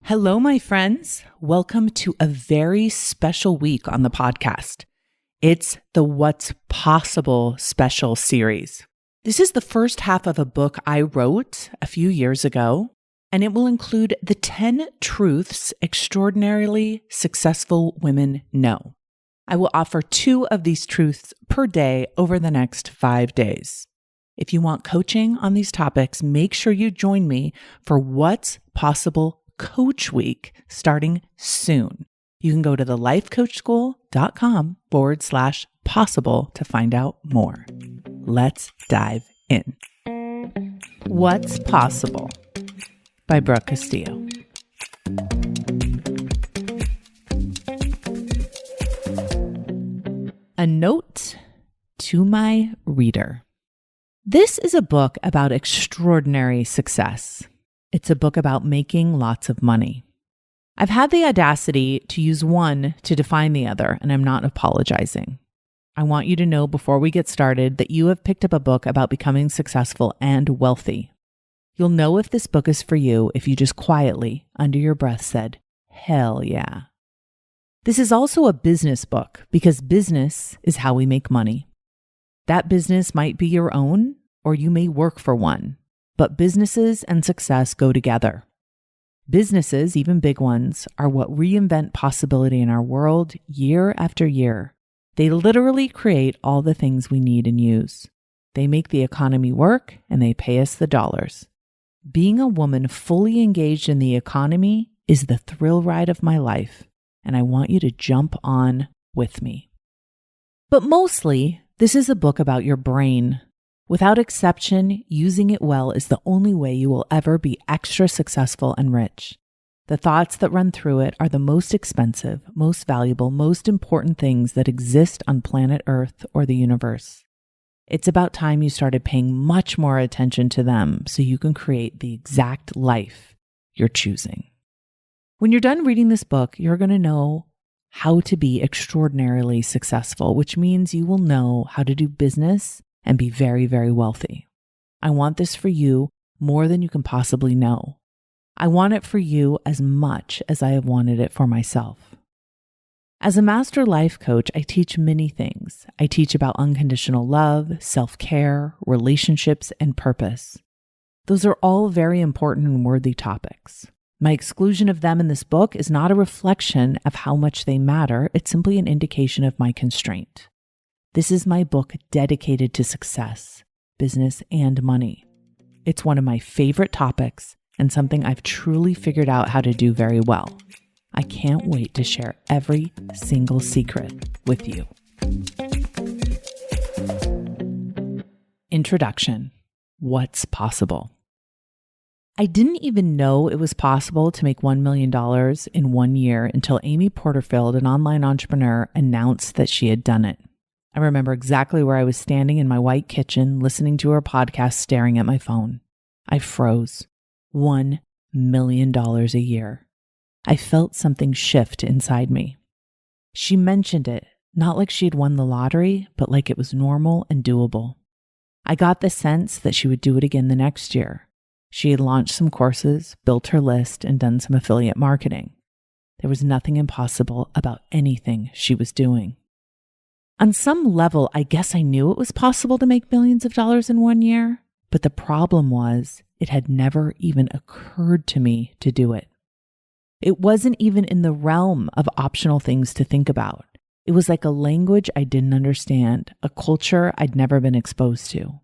Hello, my friends. Welcome to a very special week on the podcast. It's the What's Possible special series. This is the first half of a book I wrote a few years ago, and it will include the 10 truths extraordinarily successful women know. I will offer 2 of these truths per day over the next 5 days. If you want coaching on these topics, make sure you join me for What's Possible Coach Week starting soon. You can go to thelifecoachschool.com/possible to find out more. Let's dive in. What's Possible by Brooke Castillo. A note to my reader. This is a book about extraordinary success. It's a book about making lots of money. I've had the audacity to use one to define the other, and I'm not apologizing. I want you to know before we get started that you have picked up a book about becoming successful and wealthy. You'll know if this book is for you if you just quietly, under your breath, said, "Hell yeah." This is also a business book because business is how we make money. That business might be your own, or you may work for one. But businesses and success go together. Businesses, even big ones, are what reinvent possibility in our world year after year. They literally create all the things we need and use. They make the economy work and they pay us the dollars. Being a woman fully engaged in the economy is the thrill ride of my life, and I want you to jump on with me. But mostly, this is a book about your brain. Without exception, using it well is the only way you will ever be extra successful and rich. The thoughts that run through it are the most expensive, most valuable, most important things that exist on planet Earth or the universe. It's about time you started paying much more attention to them so you can create the exact life you're choosing. When you're done reading this book, you're going to know how to be extraordinarily successful, which means you will know how to do business and be very, very wealthy. I want this for you more than you can possibly know. I want it for you as much as I have wanted it for myself. As a master life coach, I teach many things. I teach about unconditional love, self-care, relationships, and purpose. Those are all very important and worthy topics. My exclusion of them in this book is not a reflection of how much they matter. It's simply an indication of my constraint. This is my book dedicated to success, business, and money. It's one of my favorite topics and something I've truly figured out how to do very well. I can't wait to share every single secret with you. Introduction. What's possible? I didn't even know it was possible to make $1 million in 1 year until Amy Porterfield, an online entrepreneur, announced that she had done it. I remember exactly where I was standing in my white kitchen, listening to her podcast, staring at my phone. I froze. $1 million a year. I felt something shift inside me. She mentioned it, not like she'd won the lottery, but like it was normal and doable. I got the sense that she would do it again the next year. She had launched some courses, built her list, and done some affiliate marketing. There was nothing impossible about anything she was doing. On some level, I guess I knew it was possible to make millions of dollars in 1 year, but the problem was it had never even occurred to me to do it. It wasn't even in the realm of optional things to think about. It was like a language I didn't understand, a culture I'd never been exposed to.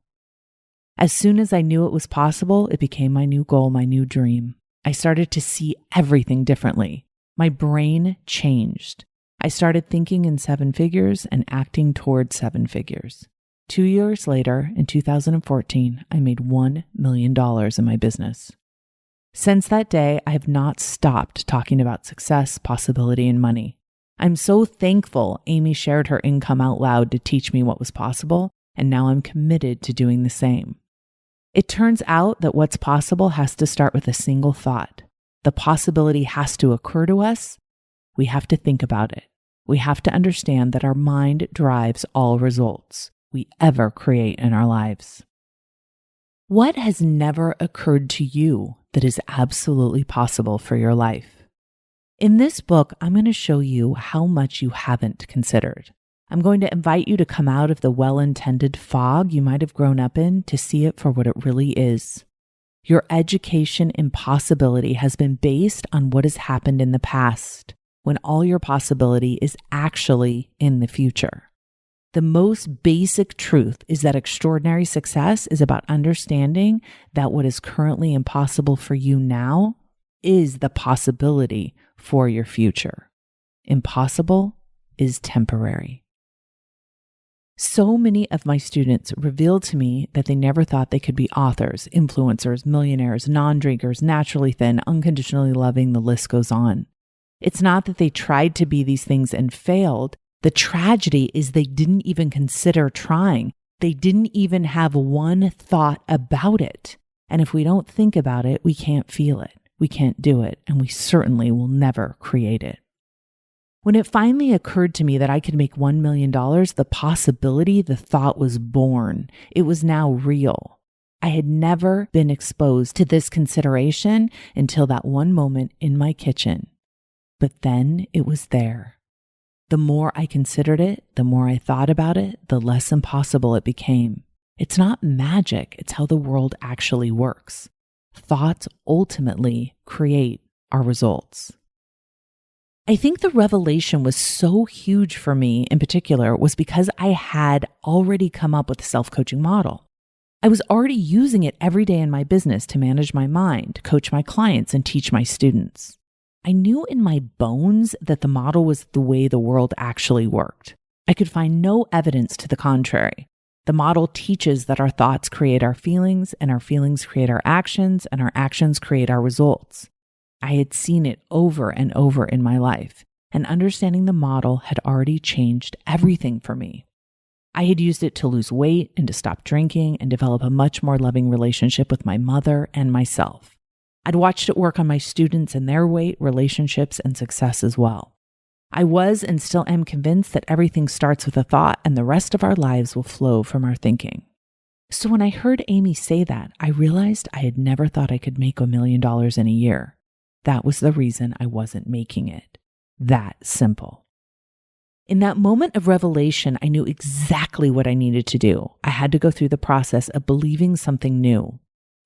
As soon as I knew it was possible, it became my new goal, my new dream. I started to see everything differently. My brain changed. I started thinking in 7 figures and acting toward 7 figures. 2 years later, in 2014, I made $1 million in my business. Since that day, I have not stopped talking about success, possibility, and money. I'm so thankful Amy shared her income out loud to teach me what was possible, and now I'm committed to doing the same. It turns out that what's possible has to start with a single thought. The possibility has to occur to us. We have to think about it. We have to understand that our mind drives all results we ever create in our lives. What has never occurred to you that is absolutely possible for your life. In this book, I'm going to show you how much you haven't considered. I'm going to invite you to come out of the well-intended fog you might have grown up in to see it for what it really is. Your education in possibility has been based on what has happened in the past, when all your possibility is actually in the future. The most basic truth is that extraordinary success is about understanding that what is currently impossible for you now is the possibility for your future. Impossible is temporary. So many of my students revealed to me that they never thought they could be authors, influencers, millionaires, non-drinkers, naturally thin, unconditionally loving, the list goes on. It's not that they tried to be these things and failed. The tragedy is they didn't even consider trying. They didn't even have one thought about it. And if we don't think about it, we can't feel it. We can't do it. And we certainly will never create it. When it finally occurred to me that I could make $1 million, the possibility, the thought was born. It was now real. I had never been exposed to this consideration until that one moment in my kitchen. But then it was there. The more I considered it, the more I thought about it, the less impossible it became. It's not magic. It's how the world actually works. Thoughts ultimately create our results. I think the revelation was so huge for me in particular was because I had already come up with a self-coaching model. I was already using it every day in my business to manage my mind, coach my clients, and teach my students. I knew in my bones that the model was the way the world actually worked. I could find no evidence to the contrary. The model teaches that our thoughts create our feelings, and our feelings create our actions, and our actions create our results. I had seen it over and over in my life, and understanding the model had already changed everything for me. I had used it to lose weight and to stop drinking and develop a much more loving relationship with my mother and myself. I'd watched it work on my students and their weight, relationships, and success as well. I was and still am convinced that everything starts with a thought and the rest of our lives will flow from our thinking. So when I heard Amy say that, I realized I had never thought I could make $1 million in a year. That was the reason I wasn't making it. That simple. In that moment of revelation, I knew exactly what I needed to do. I had to go through the process of believing something new.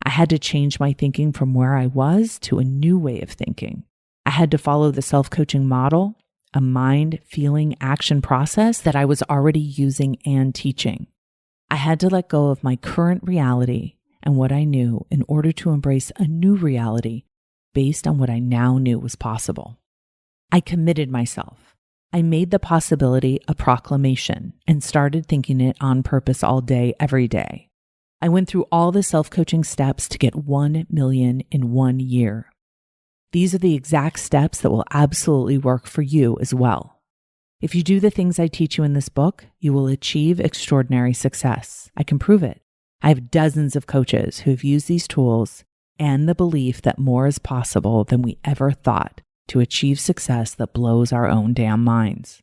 I had to change my thinking from where I was to a new way of thinking. I had to follow the self-coaching model, a mind, feeling, action process that I was already using and teaching. I had to let go of my current reality and what I knew in order to embrace a new reality based on what I now knew was possible. I committed myself. I made the possibility a proclamation and started thinking it on purpose all day, every day. I went through all the self-coaching steps to get 1 million in 1 year. These are the exact steps that will absolutely work for you as well. If you do the things I teach you in this book, you will achieve extraordinary success. I can prove it. I have dozens of coaches who have used these tools and the belief that more is possible than we ever thought to achieve success that blows our own damn minds.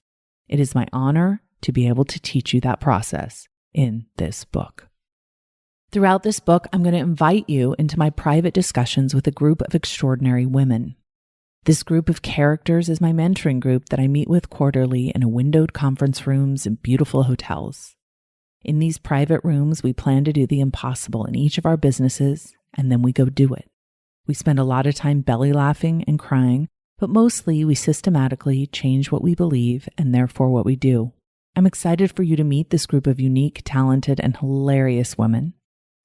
It is my honor to be able to teach you that process in this book. Throughout this book, I'm going to invite you into my private discussions with a group of extraordinary women. This group of characters is my mentoring group that I meet with quarterly in windowed conference rooms in beautiful hotels. In these private rooms, we plan to do the impossible in each of our businesses, and then we go do it. We spend a lot of time belly laughing and crying, but mostly we systematically change what we believe and therefore what we do. I'm excited for you to meet this group of unique, talented, and hilarious women.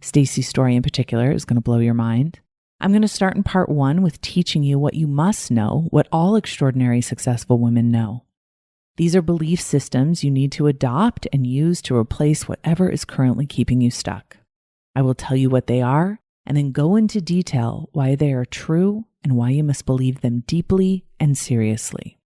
Stacy's story in particular is going to blow your mind. I'm going to start in part 1 with teaching you what you must know, what all extraordinary successful women know. These are belief systems you need to adopt and use to replace whatever is currently keeping you stuck. I will tell you what they are and then go into detail why they are true and why you must believe them deeply and seriously.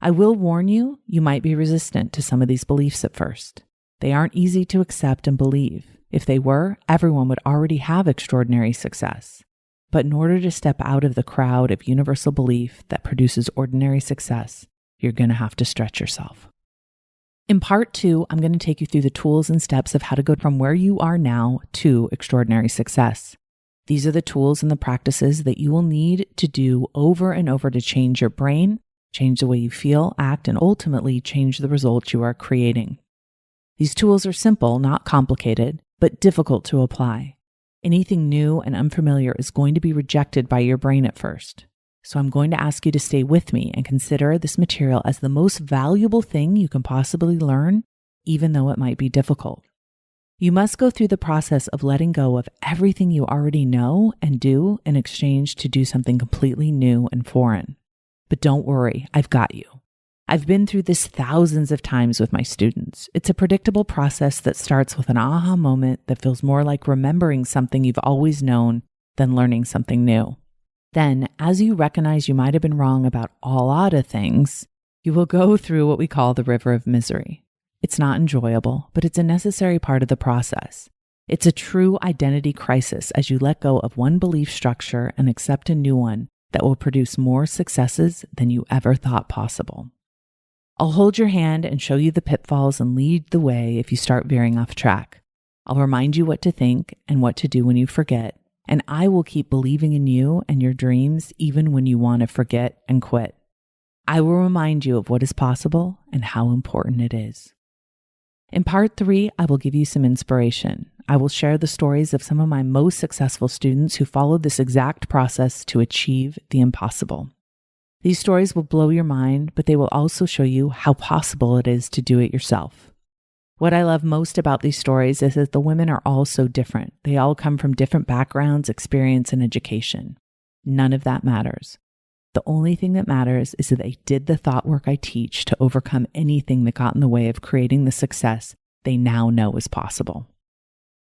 I will warn you, you might be resistant to some of these beliefs at first. They aren't easy to accept and believe. If they were, everyone would already have extraordinary success. But in order to step out of the crowd of universal belief that produces ordinary success, you're going to have to stretch yourself. In part 2, I'm going to take you through the tools and steps of how to go from where you are now to extraordinary success. These are the tools and the practices that you will need to do over and over to change your brain, change the way you feel, act, and ultimately change the results you are creating. These tools are simple, not complicated, but difficult to apply. Anything new and unfamiliar is going to be rejected by your brain at first. So I'm going to ask you to stay with me and consider this material as the most valuable thing you can possibly learn, even though it might be difficult. You must go through the process of letting go of everything you already know and do in exchange to do something completely new and foreign. But don't worry, I've got you. I've been through this thousands of times with my students. It's a predictable process that starts with an aha moment that feels more like remembering something you've always known than learning something new. Then, as you recognize you might have been wrong about a lot of things, you will go through what we call the river of misery. It's not enjoyable, but it's a necessary part of the process. It's a true identity crisis as you let go of one belief structure and accept a new one that will produce more successes than you ever thought possible. I'll hold your hand and show you the pitfalls and lead the way if you start veering off track. I'll remind you what to think and what to do when you forget, and I will keep believing in you and your dreams even when you want to forget and quit. I will remind you of what is possible and how important it is. In part 3, I will give you some inspiration. I will share the stories of some of my most successful students who followed this exact process to achieve the impossible. These stories will blow your mind, but they will also show you how possible it is to do it yourself. What I love most about these stories is that the women are all so different. They all come from different backgrounds, experience, and education. None of that matters. The only thing that matters is that they did the thought work I teach to overcome anything that got in the way of creating the success they now know is possible.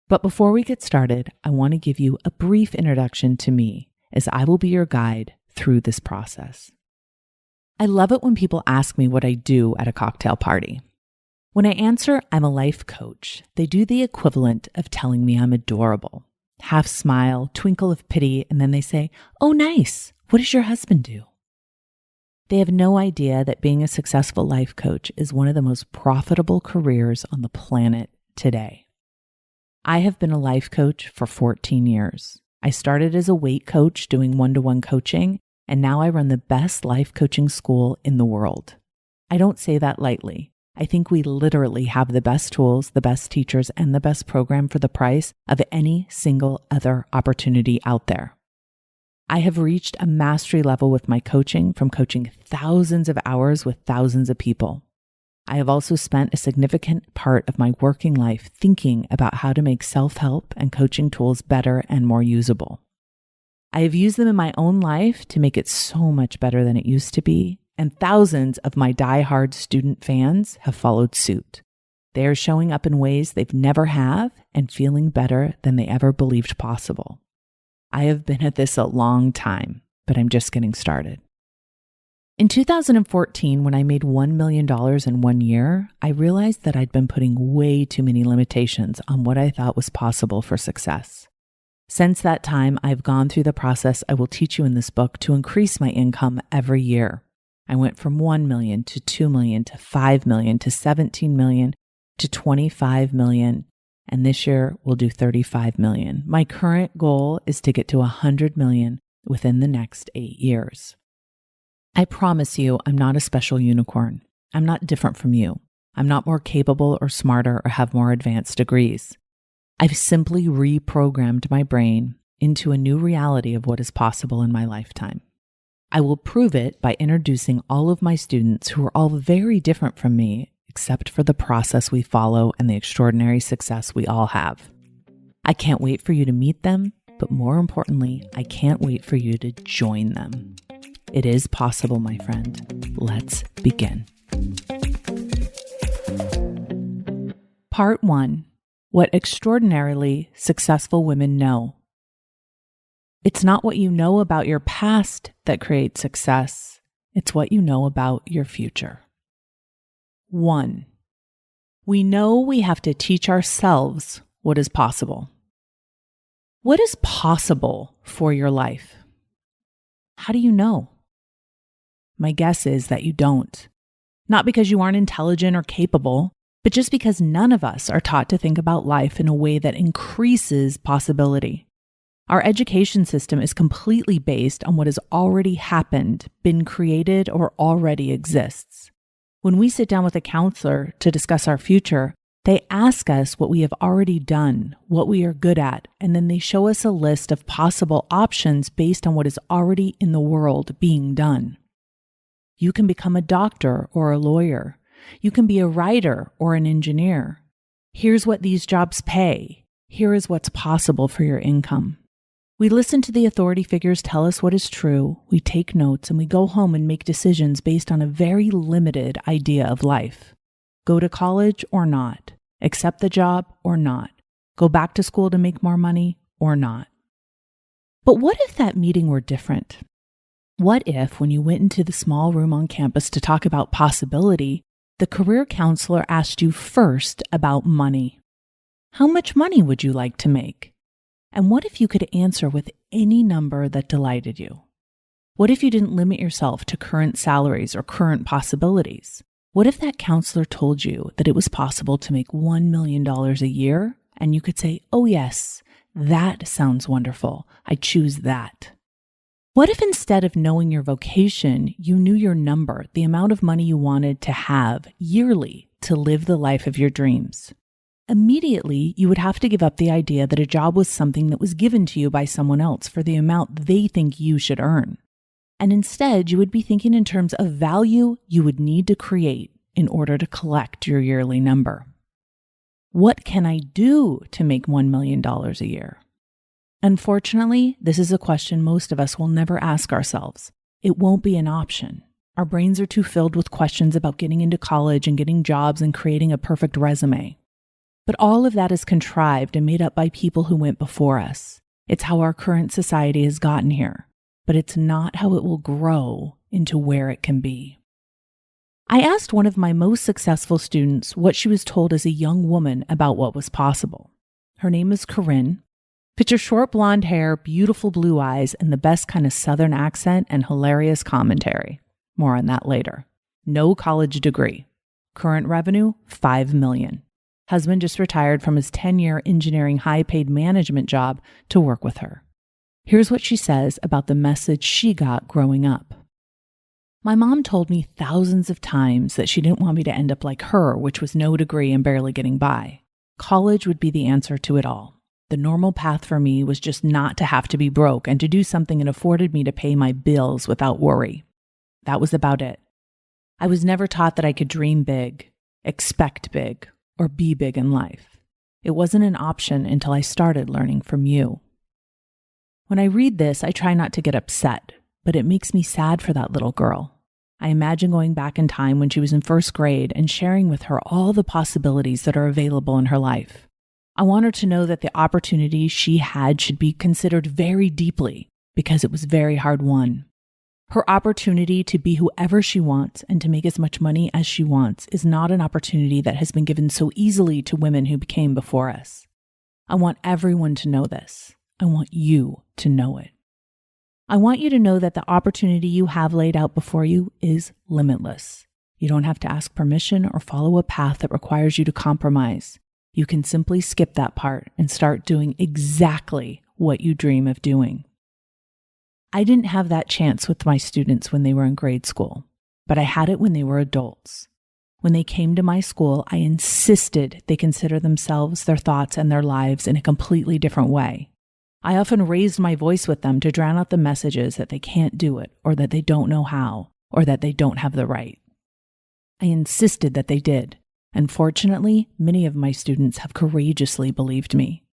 But before we get started, I want to give you a brief introduction to me, as I will be your guide through this process. I love it when people ask me what I do at a cocktail party. When I answer I'm a life coach, they do the equivalent of telling me I'm adorable. Half smile, twinkle of pity, and then they say, "Oh, nice. What does your husband do?" They have no idea that being a successful life coach is one of the most profitable careers on the planet today. I have been a life coach for 14 years. I started as a weight coach doing one-to-one coaching, and now I run the best life coaching school in the world. I don't say that lightly. I think we literally have the best tools, the best teachers, and the best program for the price of any single other opportunity out there. I have reached a mastery level with my coaching from coaching thousands of hours with thousands of people. I have also spent a significant part of my working life thinking about how to make self-help and coaching tools better and more usable. I have used them in my own life to make it so much better than it used to be, and thousands of my die-hard student fans have followed suit. They are showing up in ways they've never have and feeling better than they ever believed possible. I have been at this a long time, but I'm just getting started. In 2014, when I made $1 million in 1 year, I realized that I'd been putting way too many limitations on what I thought was possible for success. Since that time, I've gone through the process I will teach you in this book to increase my income every year. I went from 1 million to 2 million to 5 million to 17 million to 25 million. And this year we'll do 35 million. My current goal is to get to 100 million within the next 8 years. I promise you, I'm not a special unicorn. I'm not different from you. I'm not more capable or smarter or have more advanced degrees. I've simply reprogrammed my brain into a new reality of what is possible in my lifetime. I will prove it by introducing all of my students who are all very different from me, except for the process we follow and the extraordinary success we all have. I can't wait for you to meet them, but more importantly, I can't wait for you to join them. It is possible, my friend. Let's begin. Part 1. What extraordinarily successful women know. It's not what you know about your past that creates success. It's what you know about your future. 1. We know we have to teach ourselves what is possible. What is possible for your life? How do you know? My guess is that you don't. Not because you aren't intelligent or capable, but just because none of us are taught to think about life in a way that increases possibility. Our education system is completely based on what has already happened, been created, or already exists. When we sit down with a counselor to discuss our future, they ask us what we have already done, what we are good at, and then they show us a list of possible options based on what is already in the world being done. You can become a doctor or a lawyer. You can be a writer or an engineer. Here's what these jobs pay. Here is what's possible for your income. We listen to the authority figures tell us what is true, we take notes, and we go home and make decisions based on a very limited idea of life. Go to college or not. Accept the job or not. Go back to school to make more money or not. But what if that meeting were different? What if, when you went into the small room on campus to talk about possibility, the career counselor asked you first about money? How much money would you like to make? And what if you could answer with any number that delighted you? What if you didn't limit yourself to current salaries or current possibilities? What if that counselor told you that it was possible to make $1 million a year and you could say, oh yes, that sounds wonderful. I choose that. What if instead of knowing your vocation, you knew your number, the amount of money you wanted to have yearly to live the life of your dreams? Immediately, you would have to give up the idea that a job was something that was given to you by someone else for the amount they think you should earn. And instead, you would be thinking in terms of value you would need to create in order to collect your yearly number. What can I do to make $1 million a year? Unfortunately, this is a question most of us will never ask ourselves. It won't be an option. Our brains are too filled with questions about getting into college and getting jobs and creating a perfect resume. But all of that is contrived and made up by people who went before us. It's how our current society has gotten here, but it's not how it will grow into where it can be. I asked one of my most successful students what she was told as a young woman about what was possible. Her name is Corinne. Picture short blonde hair, beautiful blue eyes, and the best kind of Southern accent and hilarious commentary. More on that later. No college degree. Current revenue, $5 million. Husband just retired from his 10-year engineering high-paid management job to work with her. Here's what she says about the message she got growing up. My mom told me thousands of times that she didn't want me to end up like her, which was no degree and barely getting by. College would be the answer to it all. The normal path for me was just not to have to be broke and to do something that afforded me to pay my bills without worry. That was about it. I was never taught that I could dream big, expect big, or be big in life. It wasn't an option until I started learning from you. When I read this, I try not to get upset, but it makes me sad for that little girl. I imagine going back in time when she was in first grade and sharing with her all the possibilities that are available in her life. I want her to know that the opportunity she had should be considered very deeply because it was very hard won. Her opportunity to be whoever she wants and to make as much money as she wants is not an opportunity that has been given so easily to women who came before us. I want everyone to know this. I want you to know it. I want you to know that the opportunity you have laid out before you is limitless. You don't have to ask permission or follow a path that requires you to compromise. You can simply skip that part and start doing exactly what you dream of doing. I didn't have that chance with my students when they were in grade school, but I had it when they were adults. When they came to my school, I insisted they consider themselves, their thoughts, and their lives in a completely different way. I often raised my voice with them to drown out the messages that they can't do it, or that they don't know how, or that they don't have the right. I insisted that they did, and fortunately, many of my students have courageously believed me.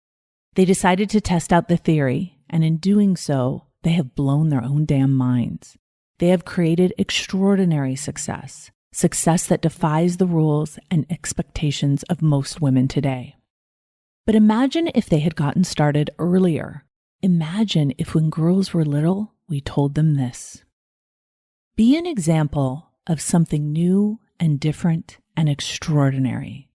They decided to test out the theory, and in doing so, they have blown their own damn minds. They have created extraordinary success, success that defies the rules and expectations of most women today. But imagine if they had gotten started earlier. Imagine if when girls were little, we told them this. Be an example of something new and different and extraordinary.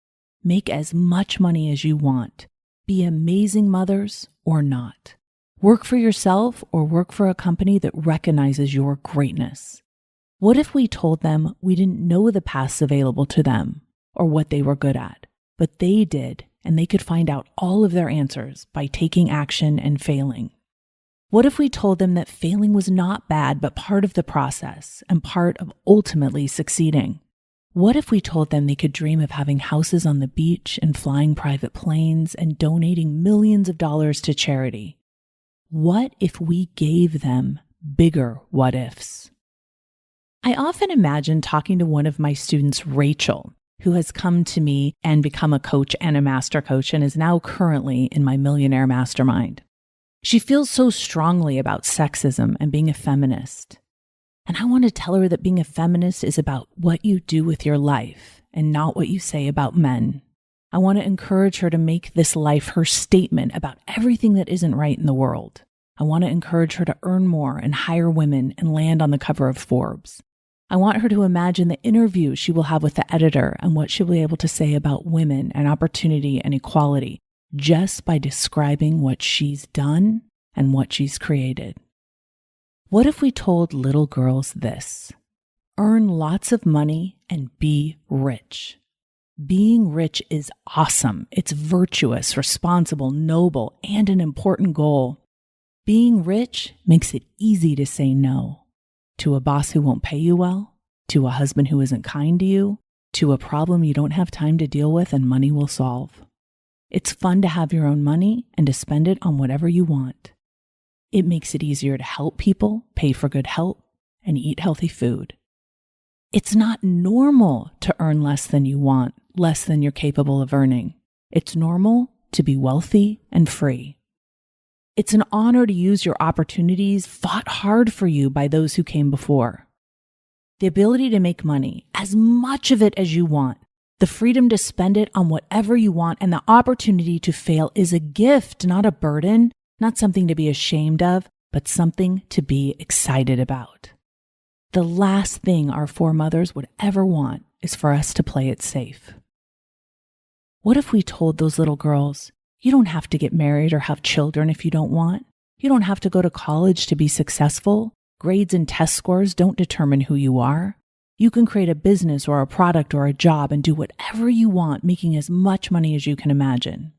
Make as much money as you want. Be amazing mothers or not. Work for yourself or work for a company that recognizes your greatness. What if we told them we didn't know the paths available to them or what they were good at, but they did, and they could find out all of their answers by taking action and failing? What if we told them that failing was not bad, but part of the process and part of ultimately succeeding? What if we told them they could dream of having houses on the beach and flying private planes and donating millions of dollars to charity? What if we gave them bigger what ifs? I often imagine talking to one of my students, Rachel, who has come to me and become a coach and a master coach and is now currently in my Millionaire Mastermind. She feels so strongly about sexism and being a feminist. And I want to tell her that being a feminist is about what you do with your life and not what you say about men. I want to encourage her to make this life her statement about everything that isn't right in the world. I want to encourage her to earn more and hire women and land on the cover of Forbes. I want her to imagine the interview she will have with the editor and what she'll be able to say about women and opportunity and equality just by describing what she's done and what she's created. What if we told little girls this? Earn lots of money and be rich. Being rich is awesome. It's virtuous, responsible, noble, and an important goal. Being rich makes it easy to say no to a boss who won't pay you well, to a husband who isn't kind to you, to a problem you don't have time to deal with and money will solve. It's fun to have your own money and to spend it on whatever you want. It makes it easier to help people, pay for good health, and eat healthy food. It's not normal to earn less than you want, less than you're capable of earning. It's normal to be wealthy and free. It's an honor to use your opportunities fought hard for you by those who came before. The ability to make money, as much of it as you want, the freedom to spend it on whatever you want, and the opportunity to fail is a gift, not a burden, not something to be ashamed of, but something to be excited about. The last thing our foremothers would ever want is for us to play it safe. What if we told those little girls, you don't have to get married or have children if you don't want. You don't have to go to college to be successful. Grades and test scores don't determine who you are. You can create a business or a product or a job and do whatever you want, making as much money as you can imagine.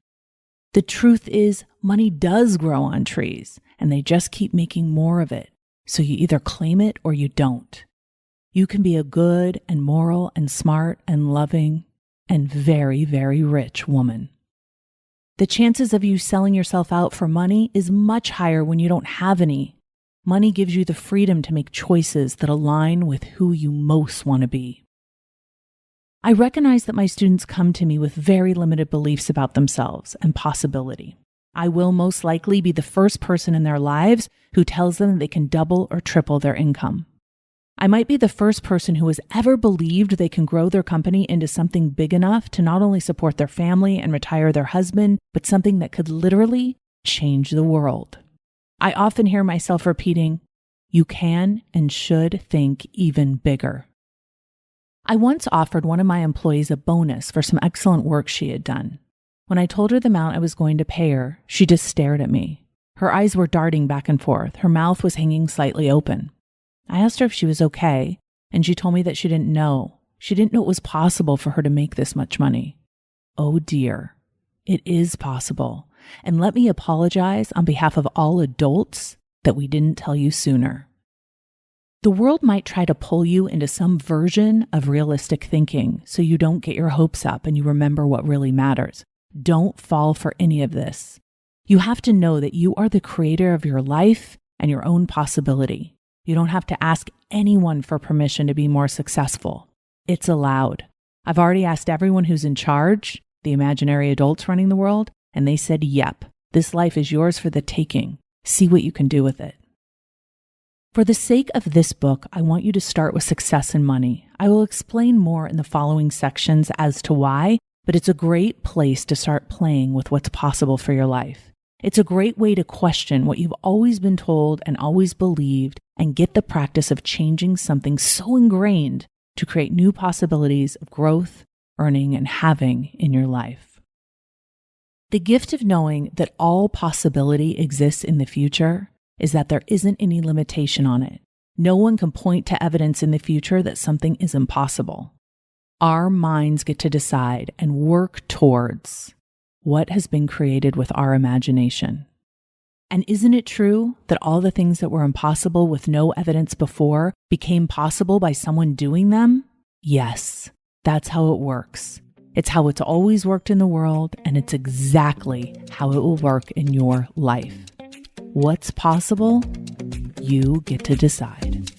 The truth is, money does grow on trees, and they just keep making more of it. So you either claim it or you don't. You can be a good and moral and smart and loving and very, very rich woman. The chances of you selling yourself out for money is much higher when you don't have any. Money gives you the freedom to make choices that align with who you most want to be. I recognize that my students come to me with very limited beliefs about themselves and possibility. I will most likely be the first person in their lives who tells them they can double or triple their income. I might be the first person who has ever believed they can grow their company into something big enough to not only support their family and retire their husband, but something that could literally change the world. I often hear myself repeating, you can and should think even bigger. I once offered one of my employees a bonus for some excellent work she had done. When I told her the amount I was going to pay her, she just stared at me. Her eyes were darting back and forth. Her mouth was hanging slightly open. I asked her if she was okay, and she told me that she didn't know. She didn't know it was possible for her to make this much money. Oh dear, it is possible. And let me apologize on behalf of all adults that we didn't tell you sooner. The world might try to pull you into some version of realistic thinking so you don't get your hopes up and you remember what really matters. Don't fall for any of this. You have to know that you are the creator of your life and your own possibility. You don't have to ask anyone for permission to be more successful. It's allowed. I've already asked everyone who's in charge, the imaginary adults running the world, and they said, yep, this life is yours for the taking. See what you can do with it. For the sake of this book, I want you to start with success and money. I will explain more in the following sections as to why, but it's a great place to start playing with what's possible for your life. It's a great way to question what you've always been told and always believed and get the practice of changing something so ingrained to create new possibilities of growth, earning, and having in your life. The gift of knowing that all possibility exists in the future is that there isn't any limitation on it. No one can point to evidence in the future that something is impossible. Our minds get to decide and work towards what has been created with our imagination. And isn't it true that all the things that were impossible with no evidence before became possible by someone doing them? Yes, that's how it works. It's how it's always worked in the world, and it's exactly how it will work in your life. What's possible? You get to decide.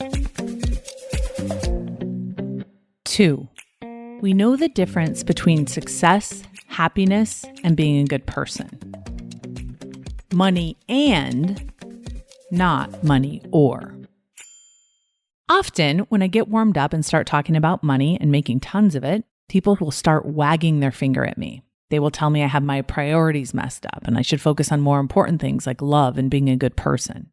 2. We know the difference between success, happiness, and being a good person. Money and, not money or. Often, when I get warmed up and start talking about money and making tons of it, people will start wagging their finger at me. They will tell me I have my priorities messed up and I should focus on more important things like love and being a good person.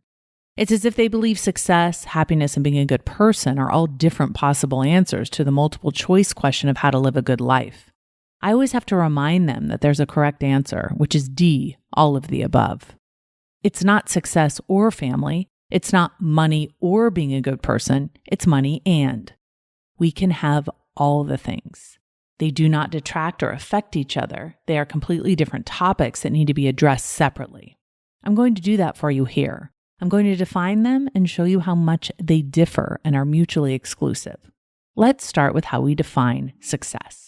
It's as if they believe success, happiness, and being a good person are all different possible answers to the multiple choice question of how to live a good life. I always have to remind them that there's a correct answer, which is D, all of the above. It's not success or family. It's not money or being a good person. It's money and. We can have all the things. They do not detract or affect each other. They are completely different topics that need to be addressed separately. I'm going to do that for you here. I'm going to define them and show you how much they differ and are mutually exclusive. Let's start with how we define success.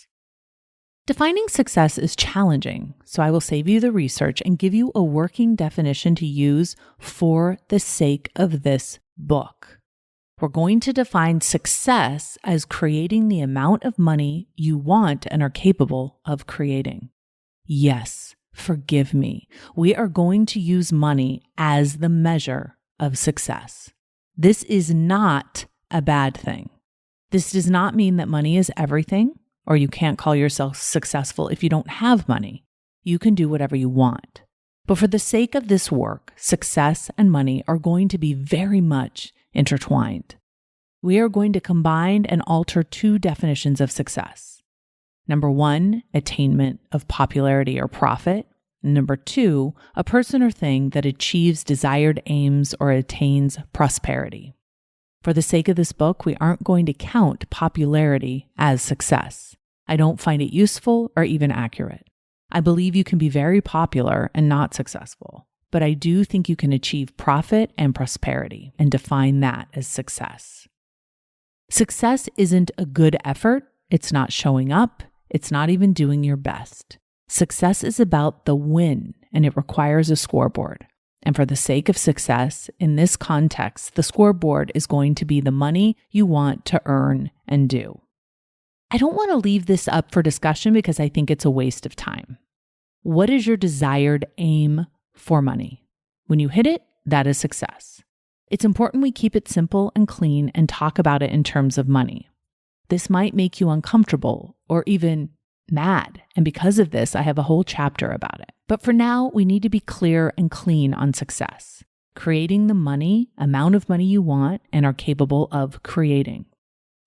Defining success is challenging, so I will save you the research and give you a working definition to use for the sake of this book. We're going to define success as creating the amount of money you want and are capable of creating. Yes, forgive me. We are going to use money as the measure of success. This is not a bad thing. This does not mean that money is everything, or you can't call yourself successful if you don't have money. You can do whatever you want. But for the sake of this work, success and money are going to be very much intertwined. We are going to combine and alter 2 definitions of success. Number 1, attainment of popularity or profit. Number 2, a person or thing that achieves desired aims or attains prosperity. For the sake of this book, we aren't going to count popularity as success. I don't find it useful or even accurate. I believe you can be very popular and not successful, but I do think you can achieve profit and prosperity and define that as success. Success isn't a good effort. It's not showing up. It's not even doing your best. Success is about the win, and it requires a scoreboard. And for the sake of success, in this context, the scoreboard is going to be the money you want to earn and do. I don't want to leave this up for discussion because I think it's a waste of time. What is your desired aim for money? When you hit it, that is success. It's important we keep it simple and clean and talk about it in terms of money. This might make you uncomfortable or even mad, and because of this, I have a whole chapter about it. But for now, we need to be clear and clean on success, creating the amount of money you want and are capable of creating.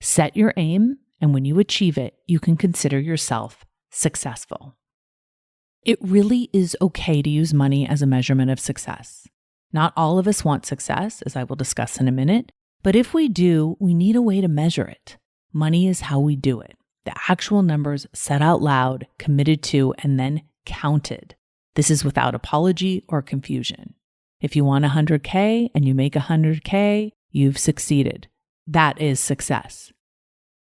Set your aim, and when you achieve it, you can consider yourself successful. It really is okay to use money as a measurement of success. Not all of us want success, as I will discuss in a minute, but if we do, we need a way to measure it. Money is how we do it. The actual numbers said out loud, committed to, and then counted. This is without apology or confusion. If you want 100K and you make 100K, you've succeeded. That is success.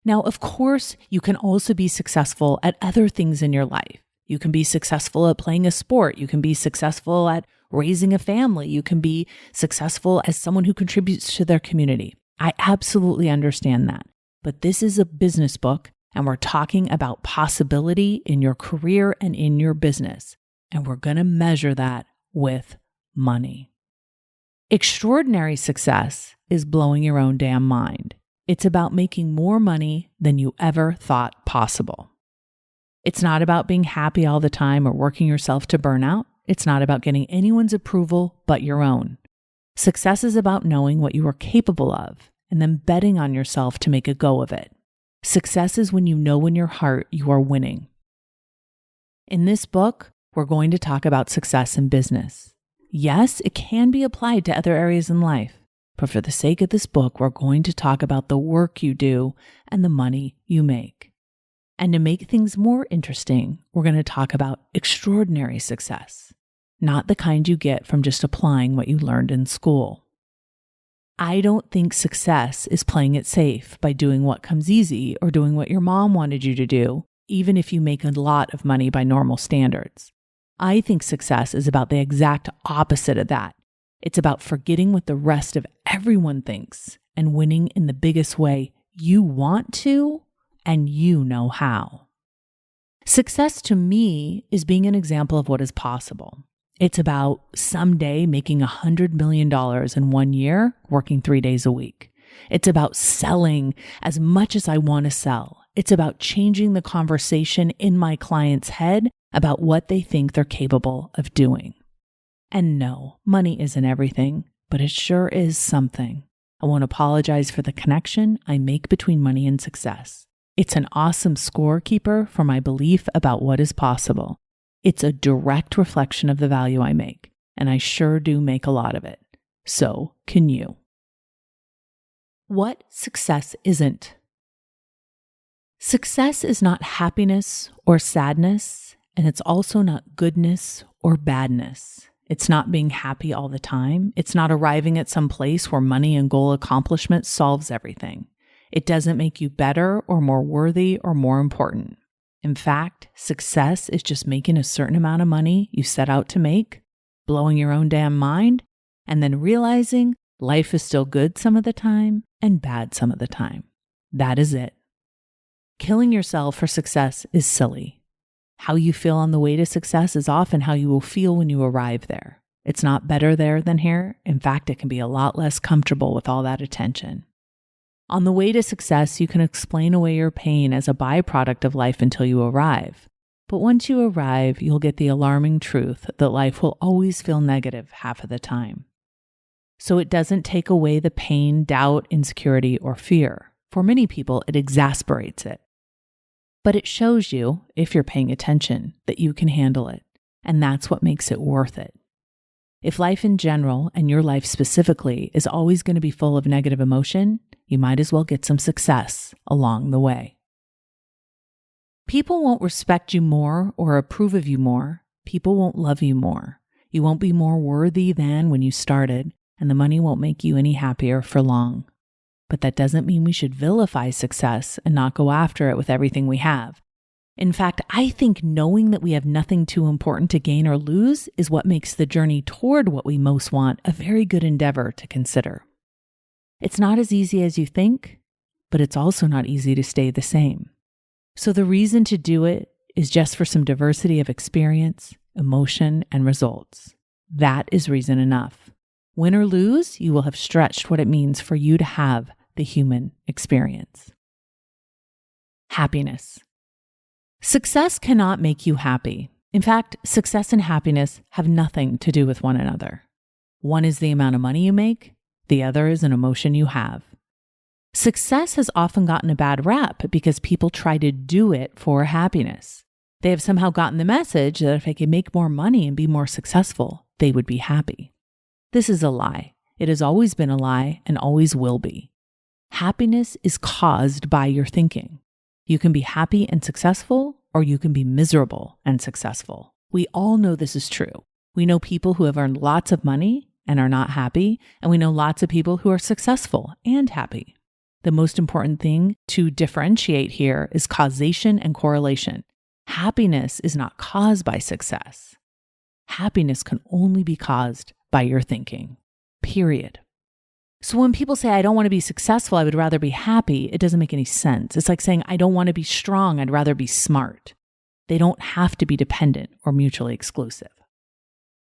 Now, of course, you can also be successful at other things in your life. You can be successful at playing a sport. You can be successful at raising a family. You can be successful as someone who contributes to their community. I absolutely understand that. But this is a business book, and we're talking about possibility in your career and in your business. And we're going to measure that with money. Extraordinary success is blowing your own damn mind. It's about making more money than you ever thought possible. It's not about being happy all the time or working yourself to burnout. It's not about getting anyone's approval but your own. Success is about knowing what you are capable of and then betting on yourself to make a go of it. Success is when you know in your heart you are winning. In this book, we're going to talk about success in business. Yes, it can be applied to other areas in life, but for the sake of this book, we're going to talk about the work you do and the money you make. And to make things more interesting, we're going to talk about extraordinary success. not the kind you get from just applying what you learned in school. I don't think success is playing it safe by doing what comes easy or doing what your mom wanted you to do, even if you make a lot of money by normal standards. I think success is about the exact opposite of that. It's about forgetting what the rest of everyone thinks and winning in the biggest way you want to and you know how. Success to me is being an example of what is possible. It's about someday making $100 million in 1 year, working 3 days a week. It's about selling as much as I want to sell. It's about changing the conversation in my client's head about what they think they're capable of doing. And no, money isn't everything, but it sure is something. I won't apologize for the connection I make between money and success. It's an awesome scorekeeper for my belief about what is possible. It's a direct reflection of the value I make, and I sure do make a lot of it. So can you. What success isn't? Success is not happiness or sadness, and it's also not goodness or badness. It's not being happy all the time. It's not arriving at some place where money and goal accomplishment solves everything. It doesn't make you better or more worthy or more important. In fact, success is just making a certain amount of money you set out to make, blowing your own damn mind, and then realizing life is still good some of the time and bad some of the time. That is it. Killing yourself for success is silly. How you feel on the way to success is often how you will feel when you arrive there. It's not better there than here. In fact, it can be a lot less comfortable with all that attention. On the way to success, you can explain away your pain as a byproduct of life until you arrive. But once you arrive, you'll get the alarming truth that life will always feel negative half of the time. So it doesn't take away the pain, doubt, insecurity, or fear. For many people, it exasperates it. But it shows you, if you're paying attention, that you can handle it. And that's what makes it worth it. If life in general, and your life specifically, is always going to be full of negative emotion, you might as well get some success along the way. People won't respect you more or approve of you more. People won't love you more. You won't be more worthy than when you started, and the money won't make you any happier for long. But that doesn't mean we should vilify success and not go after it with everything we have. In fact, I think knowing that we have nothing too important to gain or lose is what makes the journey toward what we most want a very good endeavor to consider. It's not as easy as you think, but it's also not easy to stay the same. So the reason to do it is just for some diversity of experience, emotion, and results. That is reason enough. Win or lose, you will have stretched what it means for you to have the human experience. Happiness. Success cannot make you happy. In fact, success and happiness have nothing to do with one another. One is the amount of money you make, the other is an emotion you have. Success has often gotten a bad rap because people try to do it for happiness. They have somehow gotten the message that if they could make more money and be more successful, they would be happy. This is a lie. It has always been a lie and always will be. Happiness is caused by your thinking. You can be happy and successful, or you can be miserable and successful. We all know this is true. We know people who have earned lots of money and are not happy, and we know lots of people who are successful and happy. The most important thing to differentiate here is causation and correlation. Happiness is not caused by success. Happiness can only be caused by your thinking, period. So when people say, I don't want to be successful, I would rather be happy, it doesn't make any sense. It's like saying, I don't want to be strong, I'd rather be smart. They don't have to be dependent or mutually exclusive.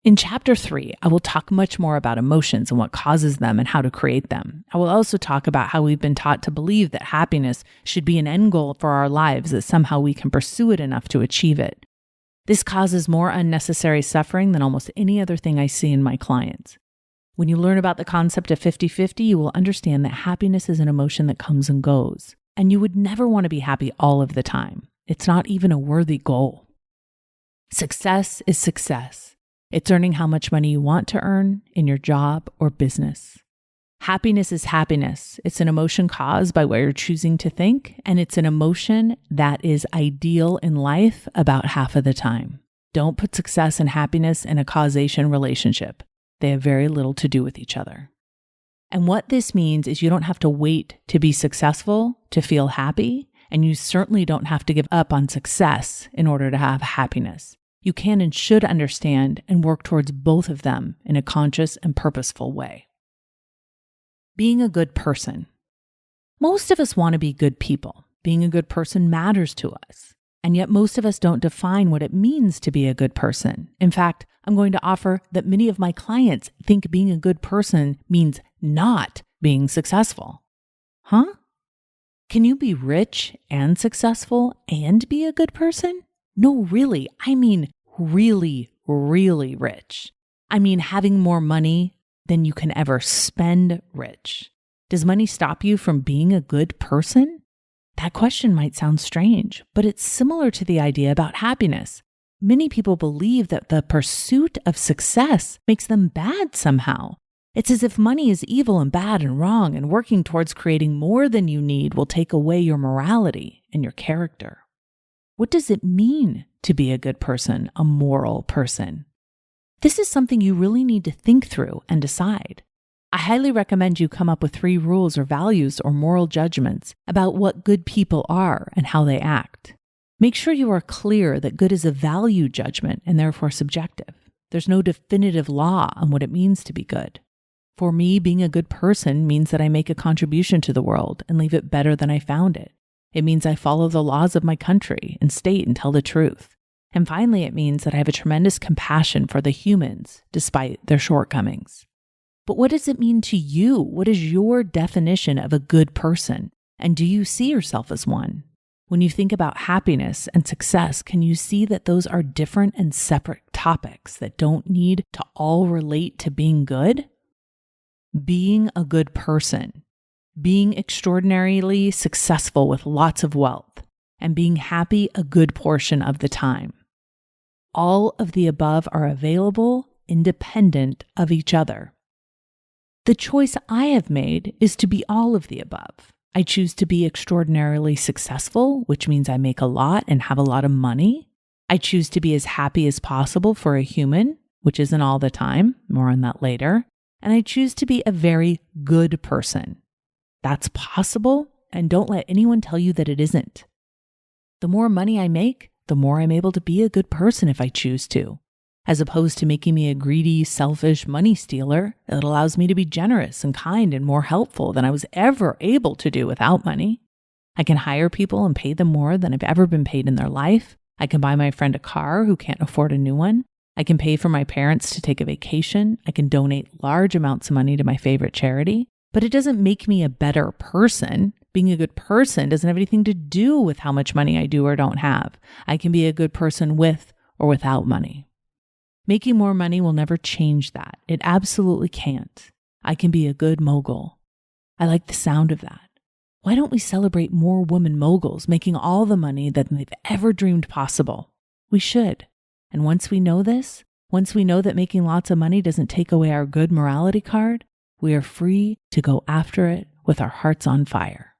In Chapter 3, I will talk much more about emotions and what causes them and how to create them. I will also talk about how we've been taught to believe that happiness should be an end goal for our lives, that somehow we can pursue it enough to achieve it. This causes more unnecessary suffering than almost any other thing I see in my clients. When you learn about the concept of 50-50, you will understand that happiness is an emotion that comes and goes, and you would never want to be happy all of the time. It's not even a worthy goal. Success is success. It's earning how much money you want to earn in your job or business. Happiness is happiness. It's an emotion caused by what you're choosing to think, and it's an emotion that is ideal in life about half of the time. Don't put success and happiness in a causation relationship. They have very little to do with each other. And what this means is you don't have to wait to be successful to feel happy, and you certainly don't have to give up on success in order to have happiness. You can and should understand and work towards both of them in a conscious and purposeful way. Being a good person. Most of us want to be good people. Being a good person matters to us. And yet most of us don't define what it means to be a good person. In fact, I'm going to offer that many of my clients think being a good person means not being successful. Huh? Can you be rich and successful and be a good person? No, really. I mean, really, really rich. I mean, having more money than you can ever spend rich. Does money stop you from being a good person? That question might sound strange, but it's similar to the idea about happiness. Many people believe that the pursuit of success makes them bad somehow. It's as if money is evil and bad and wrong, and working towards creating more than you need will take away your morality and your character. What does it mean to be a good person, a moral person? This is something you really need to think through and decide. I highly recommend you come up with 3 rules or values or moral judgments about what good people are and how they act. Make sure you are clear that good is a value judgment and therefore subjective. There's no definitive law on what it means to be good. For me, being a good person means that I make a contribution to the world and leave it better than I found it. It means I follow the laws of my country and state and tell the truth. And finally, it means that I have a tremendous compassion for the humans despite their shortcomings. But what does it mean to you? What is your definition of a good person? And do you see yourself as one? When you think about happiness and success, can you see that those are different and separate topics that don't need to all relate to being good? Being a good person, being extraordinarily successful with lots of wealth, and being happy a good portion of the time. All of the above are available independent of each other. The choice I have made is to be all of the above. I choose to be extraordinarily successful, which means I make a lot and have a lot of money. I choose to be as happy as possible for a human, which isn't all the time, more on that later. And I choose to be a very good person. That's possible, and don't let anyone tell you that it isn't. The more money I make, the more I'm able to be a good person if I choose to. As opposed to making me a greedy, selfish money stealer, it allows me to be generous and kind and more helpful than I was ever able to do without money. I can hire people and pay them more than I've ever been paid in their life. I can buy my friend a car who can't afford a new one. I can pay for my parents to take a vacation. I can donate large amounts of money to my favorite charity. But it doesn't make me a better person. Being a good person doesn't have anything to do with how much money I do or don't have. I can be a good person with or without money. Making more money will never change that. It absolutely can't. I can be a good mogul. I like the sound of that. Why don't we celebrate more women moguls making all the money that they've ever dreamed possible? We should. And once we know this, once we know that making lots of money doesn't take away our good morality card, we are free to go after it with our hearts on fire.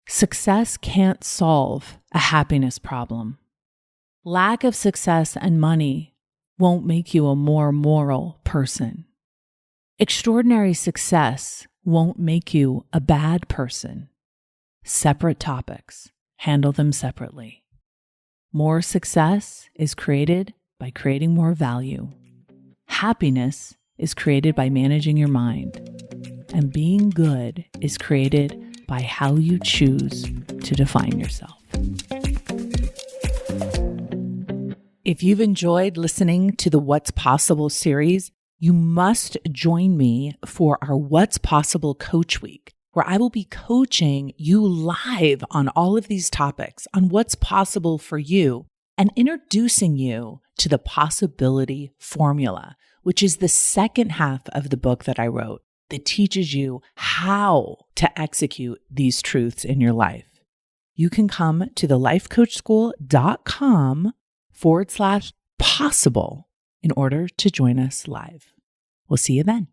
Success can't solve a happiness problem. Lack of success and money won't make you a more moral person. Extraordinary success won't make you a bad person. Separate topics. Handle them separately. More success is created by creating more value. Happiness is created by managing your mind. And being good is created by how you choose to define yourself. If you've enjoyed listening to the What's Possible series, you must join me for our What's Possible Coach Week, where I will be coaching you live on all of these topics, on what's possible for you, and introducing you to the possibility formula, which is the second half of the book that I wrote that teaches you how to execute these truths in your life. You can come to thelifecoachschool.com/possible in order to join us live. We'll see you then.